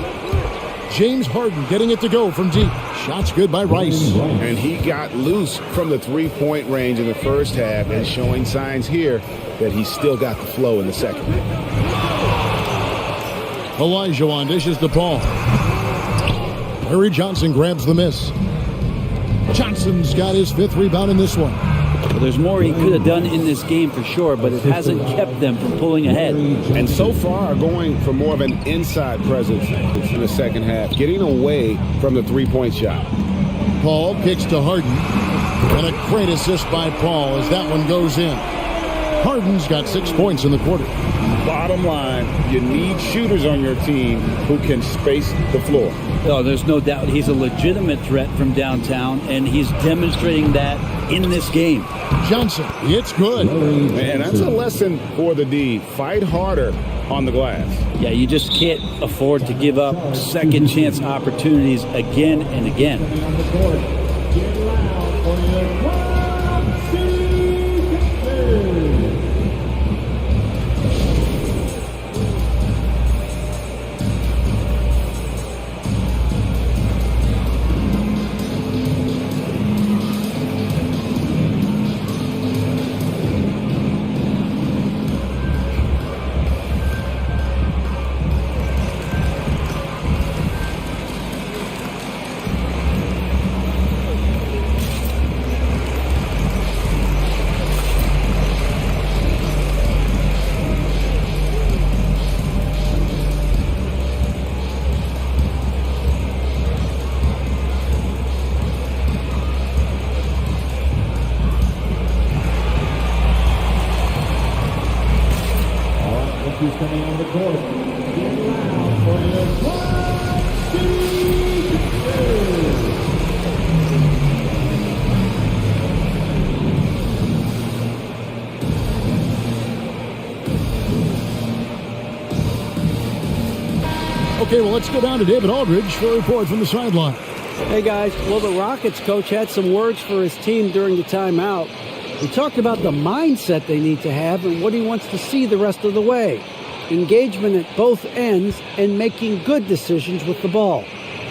James Harden getting it to go from deep. Shots good by Rice. And he got loose from the three-point range in the first half and showing signs here that he's still got the flow in the second. Olajuwon dishes the ball. Larry Johnson grabs the miss. Johnson's got his 5th rebound in this one. Well, there's more he could have done in this game for sure, but it hasn't kept them from pulling ahead. And so far going for more of an inside presence in the second half, getting away from the three-point shot. Paul kicks to Harden. And a great assist by Paul as that one goes in. Harden's got 6 points in the quarter. Bottom line, you need shooters on your team who can space the floor. Oh, there's no doubt he's a legitimate threat from downtown, and he's demonstrating that in this game. Johnson, it's good. And that's a lesson for the D. Fight harder on the glass. Yeah, you just can't afford to give up second chance opportunities again and again. Get loud for your Club City Captain. He's coming on the court. Get loud for your Club City Captain. Okay, well, let's go down to David Aldridge for a report from the sideline. Hey, guys. Well, the Rockets coach had some words for his team during the timeout. He talked about the mindset they need to have and what he wants to see the rest of the way. Engagement at both ends and making good decisions with the ball.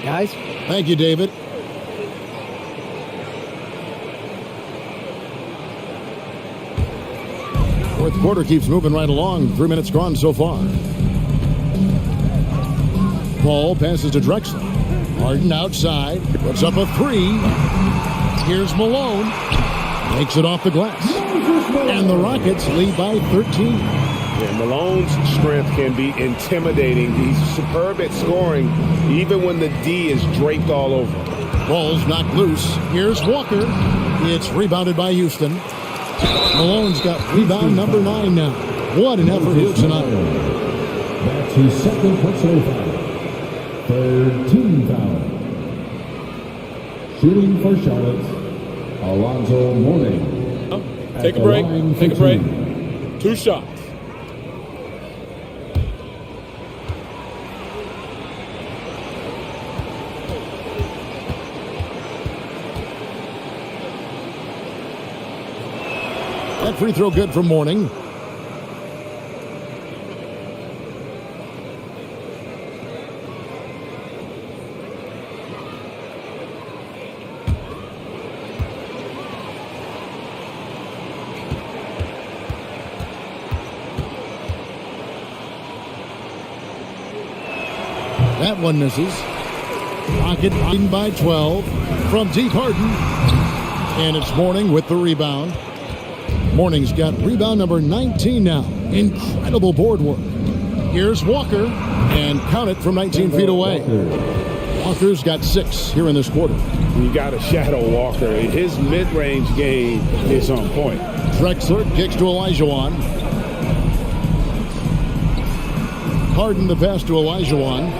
Guys? Thank you, David. Fourth quarter keeps moving right along. 3 minutes gone so far. Paul passes to Drexler. Harden outside. Puts up a three. Here's Malone. Makes it off the glass. And the Rockets lead by 13. Yeah, Malone's strength can be intimidating. He's superb at scoring, even when the D is draped all over him. Ball's knocked loose. Here's Walker. It's rebounded by Houston. Malone's got rebound number 9 now. What an effort here tonight. That's his second personal foul. Third team foul. Shooting for Charlotte, Alonzo Mourning. Take a break. Take a break. 2 shots. That free throw good for Mourning. That one misses. Rocket leading by 12 from deep. Harden. And it's Mourning with the rebound. Mourning's got rebound number 19 now. Incredible board work. Here's Walker. And count it from 19 feet away. Walker's got 6 here in this quarter. You got to shadow Walker. His mid-range game is on point. Drexler kicks to Olajuwon. Harden the pass to Olajuwon.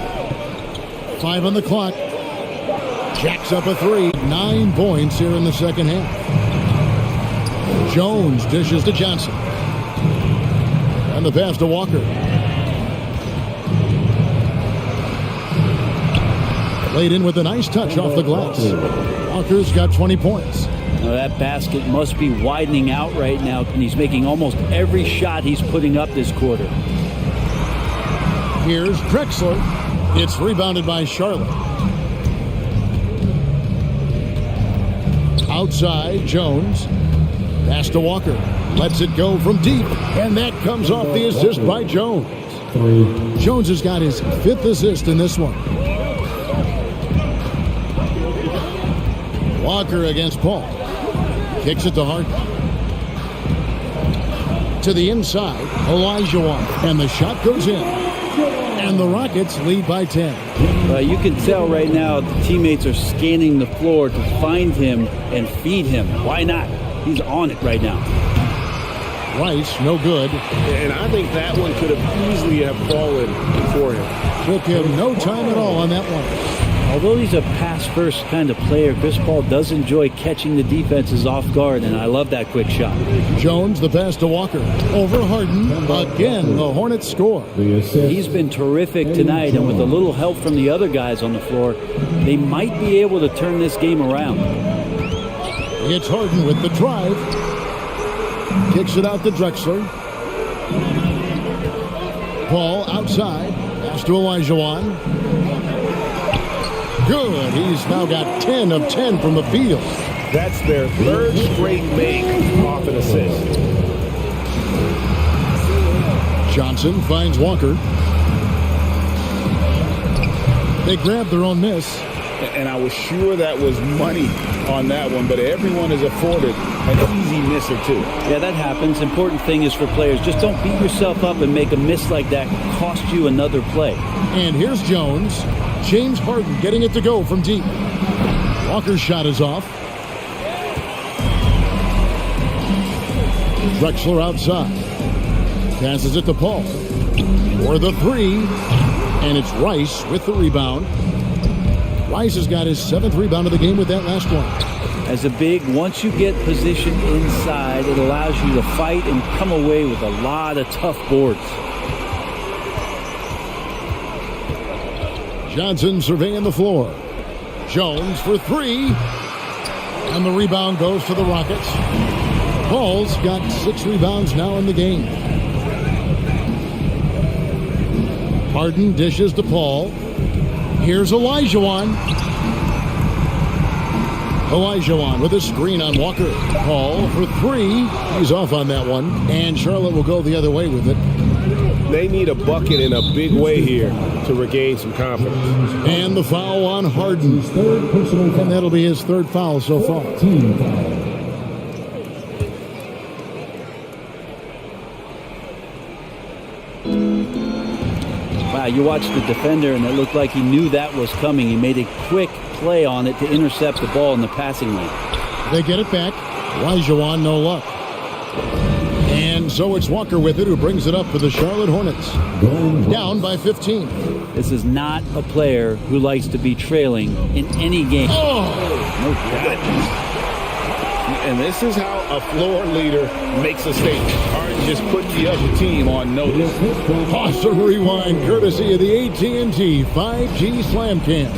5 on the clock. Jacks up a 3. 9 points here in the second half. Jones dishes to Johnson. And the pass to Walker. Laid in with a nice touch off the glass. Walker's got 20 points. Now that basket must be widening out right now, and he's making almost every shot he's putting up this quarter. Here's Drexler. It's rebounded by Charlotte. Outside, Jones. Pass to Walker. Lets it go from deep. And that comes off the assist by Jones. Jones has got his 5th assist in this one. Walker against Paul. Kicks it to Harden. To the inside, Olajuwon. And the shot goes in. And the Rockets lead by 10. You can tell right now the teammates are scanning the floor to find him and feed him. Why not? He's on it right now. Rice, no good. And I think that one could have easily have fallen for him. Took him no time at all on that one. Although he's a pass-first kind of player, Chris Paul does enjoy catching the defenses off guard, and I love that quick shot. Jones, the pass to Walker. Over Harden. Again, the Hornets score. He's been terrific tonight, and with a little help from the other guys on the floor, they might be able to turn this game around. It's Harden with the drive. Kicks it out to Drexler. Paul outside. Pass to Olajuwon. Good. He's now got 10 of 10 from the field. That's their 3rd straight make off an assist. Johnson finds Walker. They grab their own miss. And I was sure that was money on that one, but everyone is afforded an easy miss or 2. Yeah, that happens. Important thing is for players, just don't beat yourself up and make a miss like that cost you another play. And here's Jones. James Harden getting it to go from deep. Walker's shot is off. Drexler outside. Passes it to Paul. For the 3. And it's Rice with the rebound. Rice has got his 7th rebound of the game with that last one. As a big, once you get positioned inside, it allows you to fight and come away with a lot of tough boards. Johnson surveying the floor. Jones for 3. And the rebound goes to the Rockets. Paul's got 6 rebounds now in the game. Harden dishes to Paul. Here's Olajuwon. Olajuwon with a screen on Walker. Paul for 3. He's off on that one. And Charlotte will go the other way with it. They need a bucket in a big way here to regain some confidence. And the foul on Harden. And that'll be his 3rd foul so far. you watched the defender, and it looked like he knew that was coming. He made a quick play on it to intercept the ball in the passing lane. They get it back. Olajuwon, no luck. And so it's Walker with it, who brings it up for the Charlotte Hornets. Down by 15. This is not a player who likes to be trailing in any game. Oh! No goodness. And this is how a floor leader makes a statement. Harden just put the other team on notice. Awesome rewind, courtesy of the AT&T 5G Slam Cam.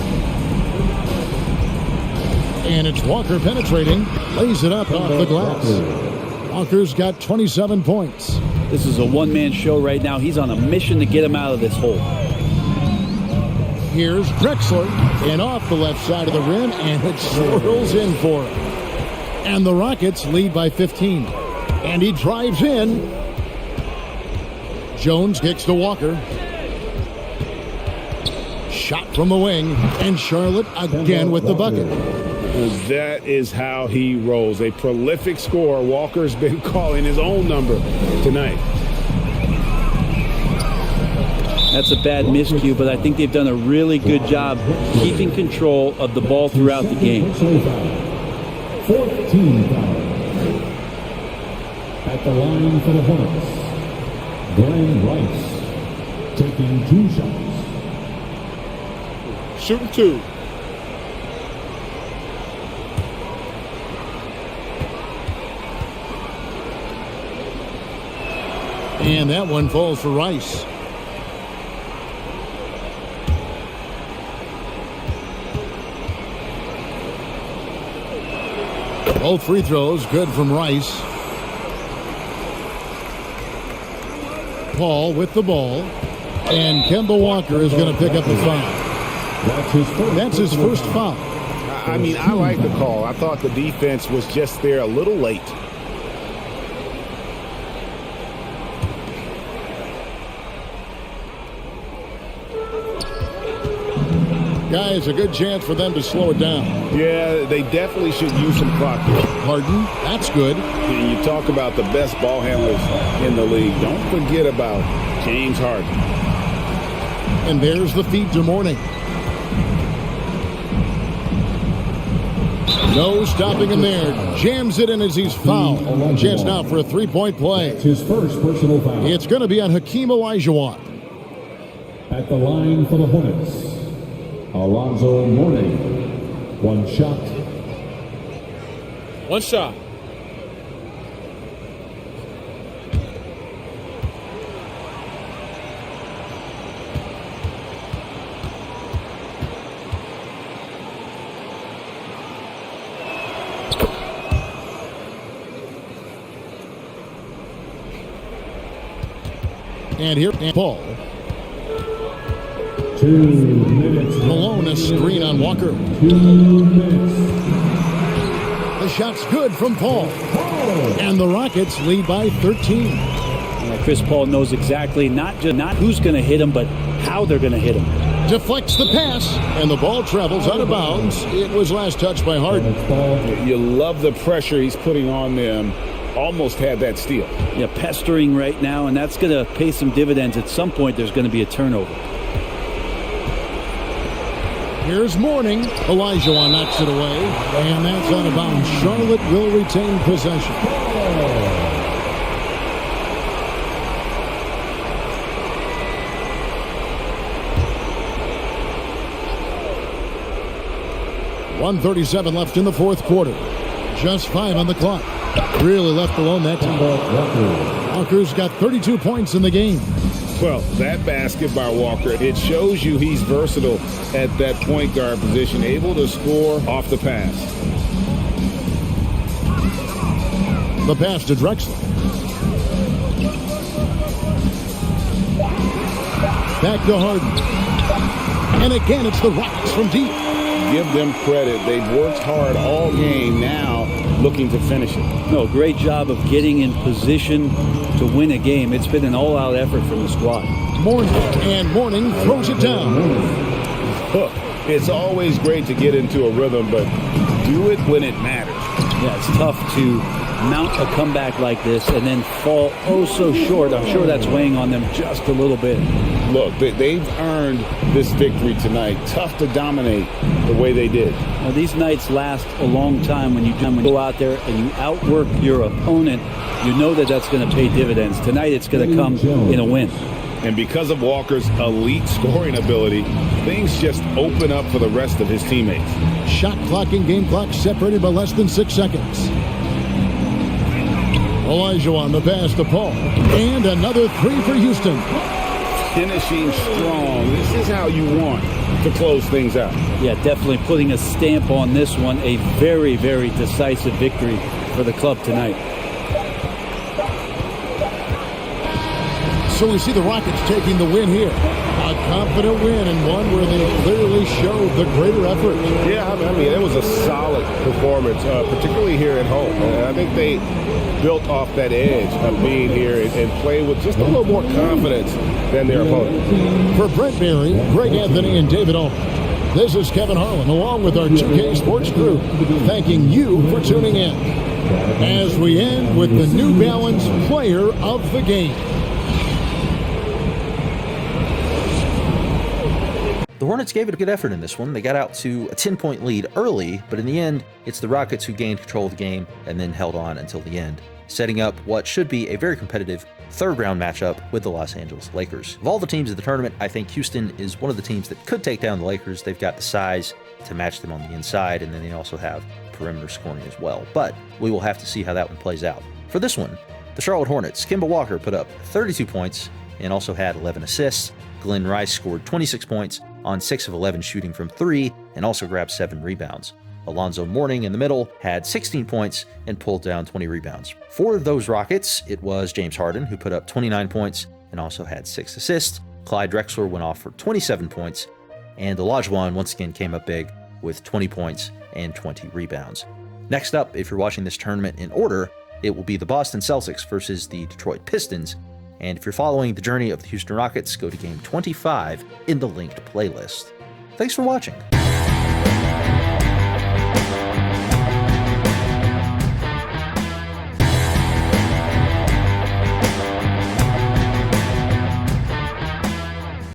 And it's Walker penetrating, lays it up off the glass. Walker's got 27 points. This is a one-man show right now. He's on a mission to get him out of this hole. Here's Drexler, and off the left side of the rim, and it swirls in for him. And the Rockets lead by 15. And he drives in. Jones kicks to Walker. Shot from the wing, and Charlotte again with the bucket. That is how he rolls. A prolific scorer. Walker's been calling his own number tonight. That's a bad miscue, but I think they've done a really good job keeping control of the ball throughout the game. 14 foul. At the line for the Hornets, Glen Rice taking 2 shots. Shooting 2. And that one falls for Rice. Both free throws good from Rice. Paul with the ball. And Kemba Walker is going to pick up the foul. That's his first foul. I mean, I like the call. I thought the defense was just there a little late. Guys, a good chance for them to slow it down. Yeah, they definitely should use some clock here. Harden, that's good. And you talk about the best ball handlers in the league. Don't forget about James Harden. And there's the feed to Mourning. No stopping him there. Jams it in as he's fouled. Chance now for a three-point play. His first personal foul. It's going to be on Hakeem Olajuwon. At the line for the Hornets, Alonzo Mourning. 1 shot. 1 shot. And here, Paul. 2 minutes. Malone, a screen on Walker. 2 minutes. The shot's good from Paul. And the Rockets lead by 13. Chris Paul knows exactly not who's going to hit him, but how they're going to hit him. Deflects the pass, and the ball travels out of bounds. It was last touched by Harden. You love the pressure he's putting on them. Almost had that steal. Yeah, pestering right now, and that's going to pay some dividends. At some point, there's going to be a turnover. Here's Mourning. Olajuwon knocks it away, and that's out of bounds. Charlotte will retain possession. .137 left in the fourth quarter. Just 5 on the clock. Really left alone that time. Walker's got 32 points in the game. Well, that basket by Walker, it shows you he's versatile at that point guard position, able to score off the pass. The pass to Drexler. Back to Harden. And again, it's the Rockets from deep. Give them credit. They've worked hard all game, now looking to finish it. No, great job of getting in position to win a game. It's been an all-out effort from the squad. Mourning, and Mourning throws it down. Look, it's always great to get into a rhythm, but do it when it matters. Yeah, it's tough to mount a comeback like this and then fall oh so short. I'm sure that's weighing on them just a little bit. Look, they've earned this victory tonight. Tough to dominate the way they did. Now, these nights last a long time. When you go out there and you outwork your opponent, you know that that's going to pay dividends. Tonight it's going to come in a win. And because of Walker's elite scoring ability, things just open up for the rest of his teammates. Shot clock and game clock separated by less than 6 seconds. Olajuwon, the pass to Paul. And another three for Houston. Finishing strong. This is how you want to close things out. Yeah, definitely putting a stamp on this one. A very, very decisive victory for the club tonight. So we see the Rockets taking the win here. A confident win and one where they clearly showed the greater effort. Yeah, I mean, it was a solid performance, particularly here at home. And I think they built off that edge of being here and play with just a little more confidence than their opponent. For Brent Berry, Greg Anthony, and David Ulmer, this is Kevin Harlan, along with our 2K Sports crew, thanking you for tuning in. As we end with the New Balance Player of the Game. The Hornets gave it a good effort in this one. They got out to a 10-point lead early, but in the end, it's the Rockets who gained control of the game and then held on until the end, setting up what should be a very competitive third-round matchup with the Los Angeles Lakers. Of all the teams in the tournament, I think Houston is one of the teams that could take down the Lakers. They've got the size to match them on the inside, and then they also have perimeter scoring as well. But we will have to see how that one plays out. For this one, the Charlotte Hornets, Kemba Walker put up 32 points and also had 11 assists. Glen Rice scored 26 points on 6 of 11 shooting from 3 and also grabbed 7 rebounds. Alonzo Mourning in the middle had 16 points and pulled down 20 rebounds. For those Rockets, it was James Harden who put up 29 points and also had 6 assists. Clyde Drexler went off for 27 points, and Olajuwon once again came up big with 20 points and 20 rebounds. Next up, if you're watching this tournament in order, it will be the Boston Celtics versus the Detroit Pistons. And if you're following the journey of the Houston Rockets, go to game 25 in the linked playlist. Thanks for watching.